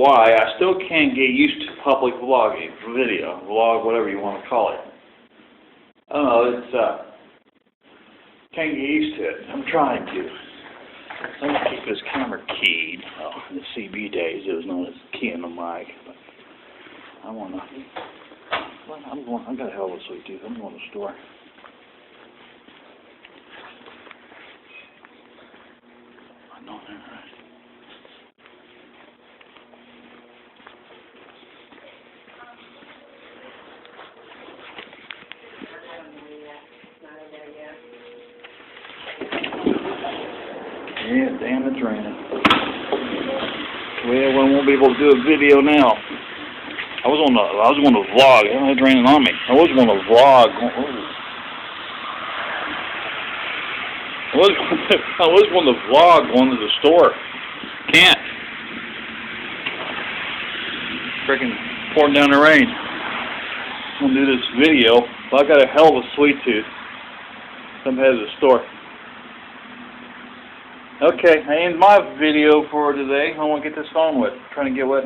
why I still can't get used to public vlogging, vlog, whatever you want to call it. I don't know, can't get used to it. I'm trying to. Let me keep this camera keyed. Well, in the CB days, it was known as keying the mic. But I got a hell of a sweet tooth. I'm going to the store. I know that, right? Yeah, damn, it's raining. Well, I won't be able to do a video now. I was going to vlog. It's raining on me. I was going to vlog. I was going to vlog going to the store. Can't. Freaking pouring down the rain. I'm going to do this video. But I got a hell of a sweet tooth. I'm headed to the store. Okay, I end my video for today. I want to get this on with. I'm trying to get wet.